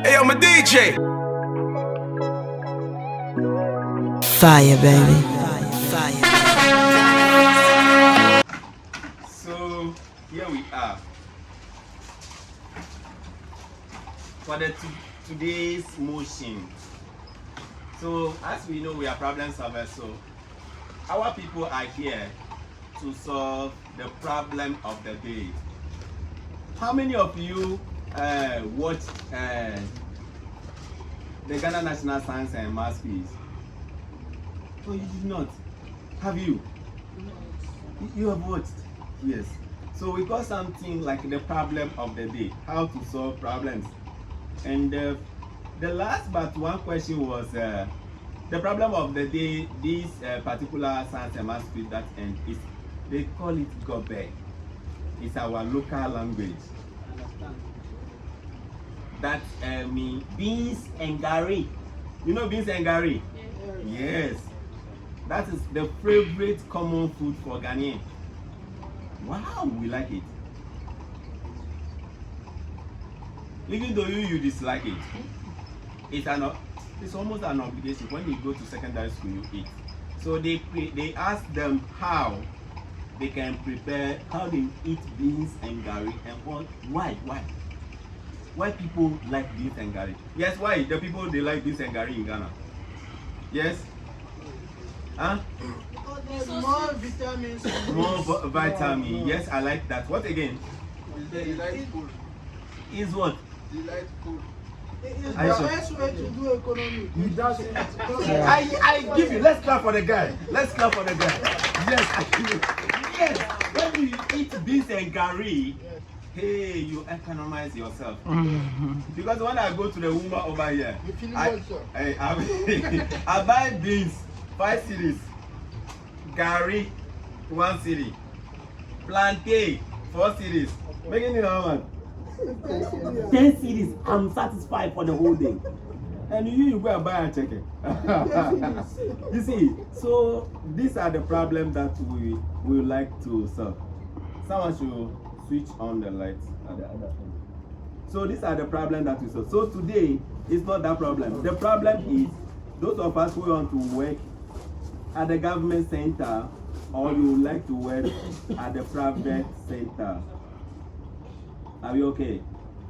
Hey, I'm a DJ. Fire, baby. Fire. So here we are for the today's motion. So as we know, we are problem solvers. So our people are here to solve the problem of the day. How many of you watched the Ghana National Science and Maths quiz? Oh, you did not. Have you? You have watched? Yes. So we got something like the problem of the day, how to solve problems. And the last but one question was the problem of the day. This particular science and maths quiz that end is, they call it gobe. It's our local language. That means beans and gari. You know beans and gari? Yes. That is the favorite common food for Ghanaian. Wow, we like it. Even though you dislike it, it's almost an obligation. When you go to secondary school, you eat. So they ask them how they can prepare, how they eat beans and gari, and why people like beans and gari. Yes, why the people they like beans and gari in Ghana? Yes. Huh? More vitamins. More vitamin. Yes, I like that. What again? Delightful. Is what? Delightful. It's the I best way to do economy. He does it. I give you. Let's clap for the guy. Let's clap for the guy. Yes, I give you. Yes. When you eat beans and gari, hey, you economize yourself. Because when I go to the woman over here, You feel I well, sir? I buy beans 5 cedis, gari 1 cedi, plantain 4 cedis. Making it how much? 10 cedis. I'm satisfied for the whole day. And you go and buy a chicken. You see, so these are the problems that we would like to solve. Someone should switch on the lights at the other end. So these are the problems that we solve. So today is not that problem. The problem is those of us who want to work at the government center, or you would like to work at the private center. Are we okay?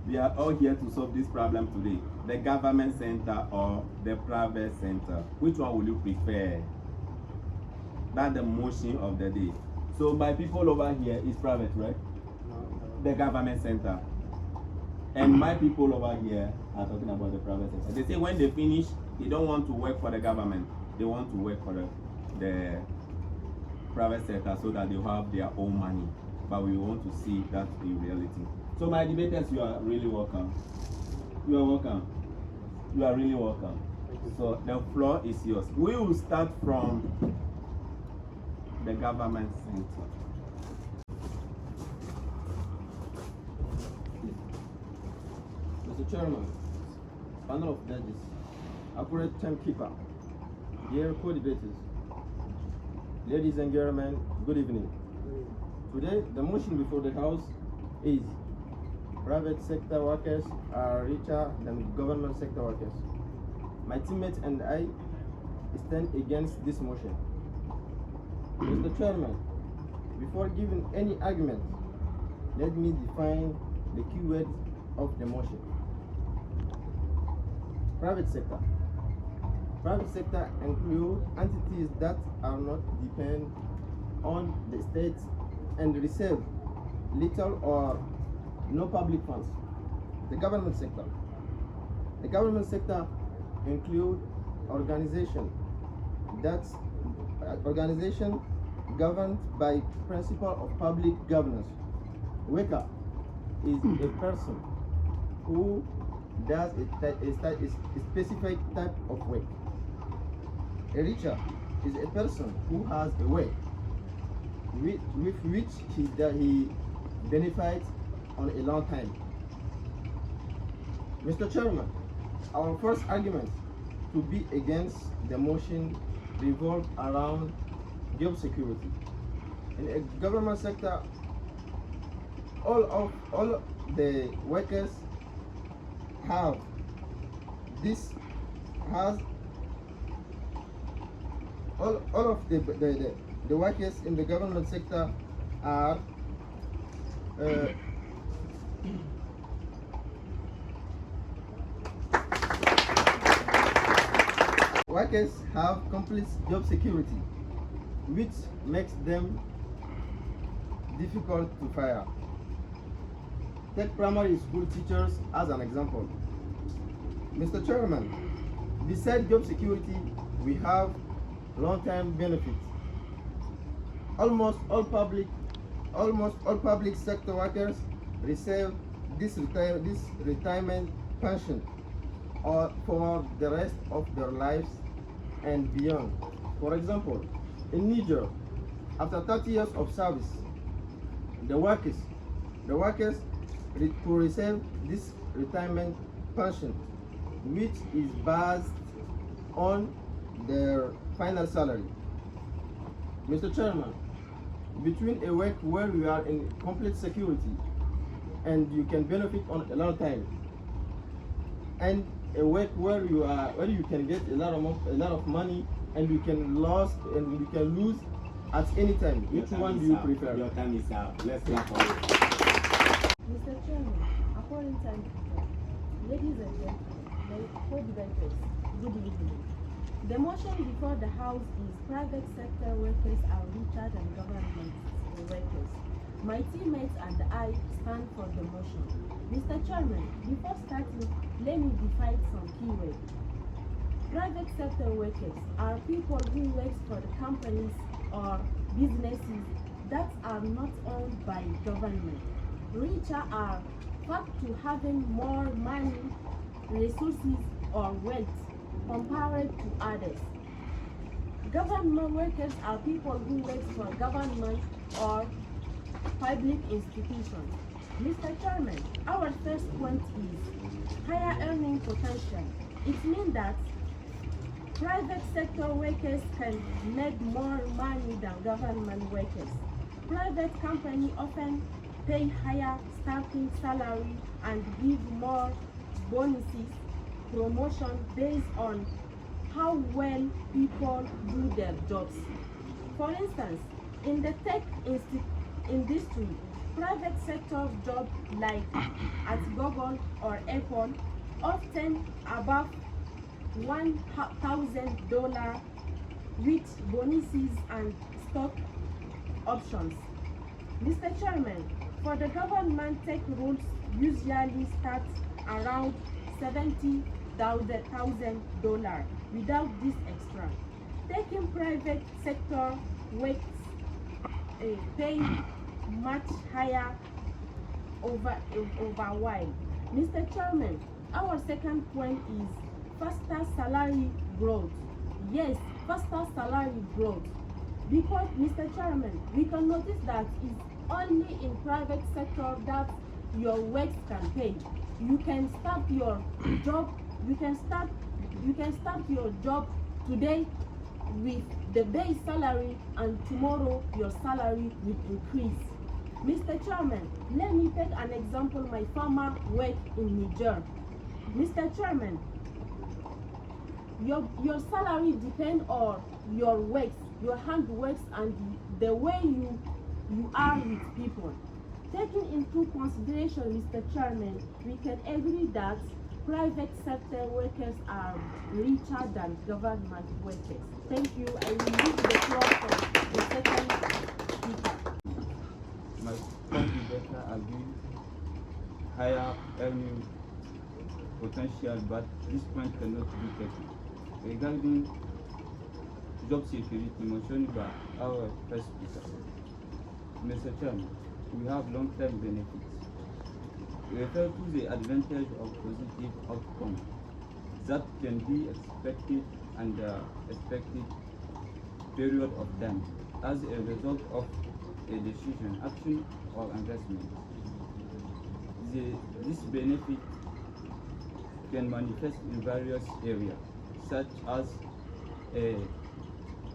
We are all here to solve this problem today. The government center or the private center. Which one will you prefer? That's the motion of the day. So my people over here is private, right? The government center. And my people over here are talking about the private sector. They say when they finish, they don't want to work for the government. They want to work for the private sector so that they have their own money. But we want to see that in reality. So my debaters, you are really welcome. You are welcome. You are really welcome. So the floor is yours. We will start from the government center. Mr. Chairman, panel of judges, accurate timekeeper, dear co-debaters, ladies and gentlemen, good evening. Today, the motion before the House is private sector workers are richer than government sector workers. My teammates and I stand against this motion. Mr. Chairman, before giving any argument, let me define the key words of the motion. Private sector. Private sector include entities that are not depend on the state and receive little or no public funds. The government sector. The government sector include organization governed by principle of public governance. Worker is a person who does a specific type of work. A richer is a person who has a way with which he benefits on a long time. Mr. Chairman, our first argument to be against the motion revolves around job security. In a government sector, all the workers have this has all of the workers in the government sector are workers have complete job security, which makes them difficult to fire. Take primary school teachers as an example. Mr. Chairman, besides job security, we have long-term benefits. Almost all public sector workers receive this retirement pension or for the rest of their lives and beyond. For example, in Niger, after 30 years of service, the workers to receive this retirement pension, which is based on their final salary. Mr. Chairman, between a work where you are in complete security and you can benefit on a long time, and a work where you can get a lot of money and you can lose at any time, which one do you prefer? Your time is up. Let's clap for it. Mr. Chairman, according to ladies and gentlemen, co-debaters, good evening. The motion before the House is private sector workers are richer than government workers. My teammates and I stand for the motion. Mr. Chairman, before starting, let me define some keywords. Private sector workers are people who work for the companies or businesses that are not owned by government. Richer are thought to having more money, resources, or wealth compared to others. Government workers are people who work for government or public institutions. Mr. Chairman, our first point is higher earning potential. It means that private sector workers can make more money than government workers. Private companies often pay higher starting salary and give more bonuses, promotion based on how well people do their jobs. For instance, in the tech industry, private sector jobs like at Google or Apple often above $1,000 with bonuses and stock options. Mr. Chairman, for the government, tech rules usually start around $70,000 without this extra. Taking private sector works pay much higher over while. Mr. Chairman, our second point is faster salary growth. Yes, faster salary growth. Because, Mr. Chairman, we can notice that it's only in private sector that your works can pay. You can start your job. You can start your job today with the base salary, and tomorrow your salary will increase. Mr. Chairman, let me take an example. My former work in Niger. Mr. Chairman, your salary depends on your works, your handworks, and the way you are with people. Taking into consideration, Mr. Chairman, we can agree that private sector workers are richer than government workers. Thank you. I will leave the floor for the second speaker. My co-debater agrees higher earning potential, but this point cannot be taken. Regarding job security mentioned by our first speaker, Mr. Chairman, we have long-term benefits. We refer to the advantage of positive outcome that can be expected and expected period of time as a result of a decision, action, or investment. This benefit can manifest in various areas, such as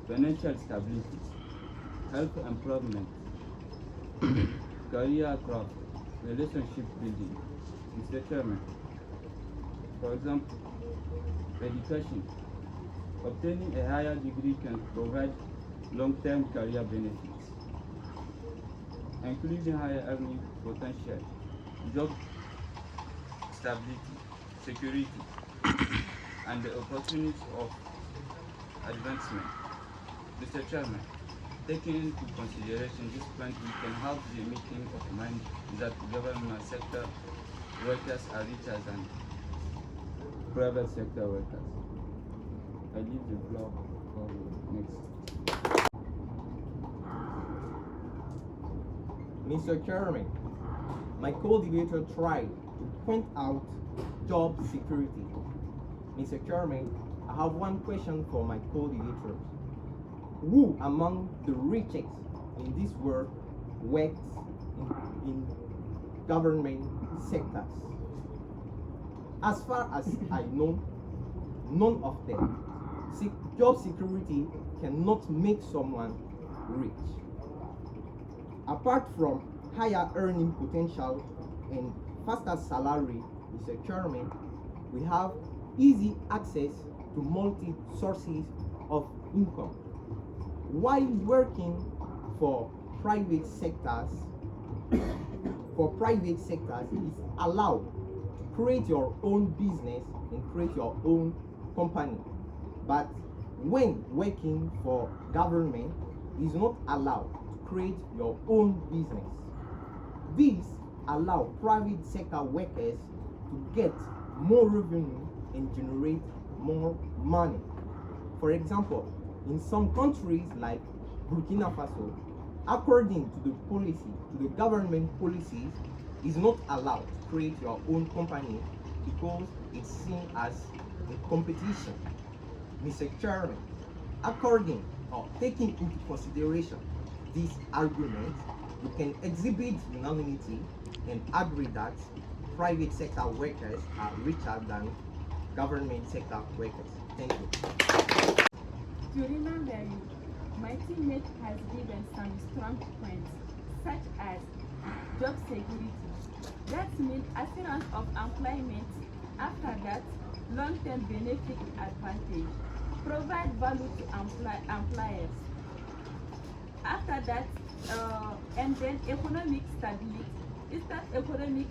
financial stability, health improvement, career growth, relationship building. Mr. Chairman, for example, Education. Obtaining a higher degree can provide long-term career benefits, including higher earning potential, job stability, security, and the opportunity of advancement. Mr. Chairman, taking into consideration this point, we can have the meeting of mind that government sector workers are richer than private sector workers. I leave the floor for the next. Mr. Chairman, my co-debater tried to point out job security. Mr. Chairman, I have one question for my co-debaters. Who among the richest in this world works in government sectors? As far as I know, none of them. Job security cannot make someone rich. Apart from higher earning potential and faster salary, Mr. Chairman, we have easy access to multi sources of income. While working for private sectors, is allowed to create your own business and create your own company. But when working for government, it is not allowed to create your own business. This allows private sector workers to get more revenue and generate more money. For example, in some countries like Burkina Faso, according to the policy, to the government policies, is not allowed to create your own company because it's seen as a competition. Mr. Chairman, according or taking into consideration these arguments, we can exhibit unanimity and agree that private sector workers are richer than government sector workers. Thank you. To remember you, my teammate has given some strong points, such as job security. That means assurance of employment. After that, long-term benefit advantage. Provide value to employers. After that, and then economic stability. Instant economic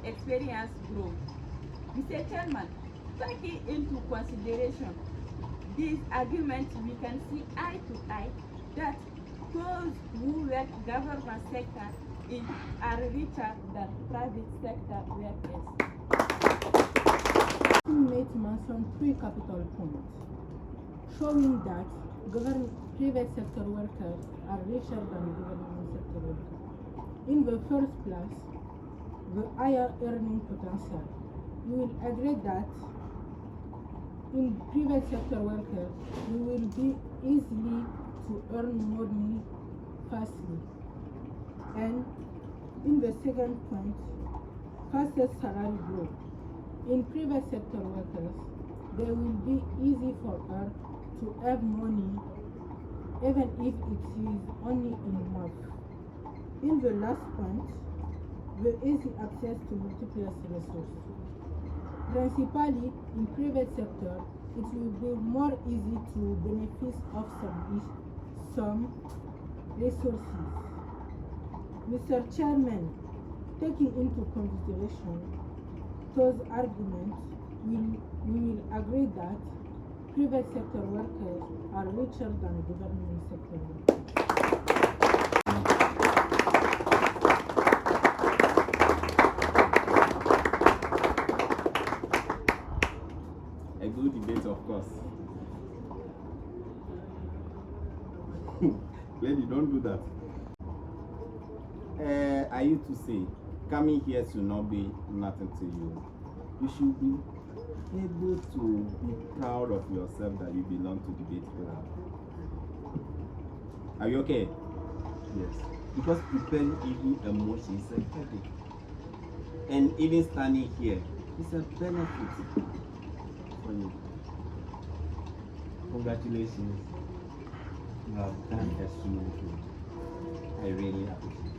experience growth. Mr. Chairman, taking into consideration these arguments, we can see eye to eye that those who work government sector are richer than private sector workers. Teammate mentioned three capital points, showing that private sector workers are richer than government sector workers. In the first place, the higher earning potential. You will agree that in private sector workers, you will be easily to earn money fastly. And in the second point, faster salary growth. In private sector workers, they will be easy for her to have money even if it is only in month. In the last point, the easy access to multiple resources. Principally, in private sector, it will be more easy to benefit of some resources. Mr. Chairman, taking into consideration those arguments, we will agree that private sector workers are richer than government sector workers. A good debate, of course. Lady, don't do that. I used to say, coming here should not be nothing to you. You should be able to be proud of yourself that you belong to debate club. Are you okay? Yes. Because preparing even emotion is a headache. And even standing here is a benefit for you. Congratulations. You have done extremely good. I really appreciate it.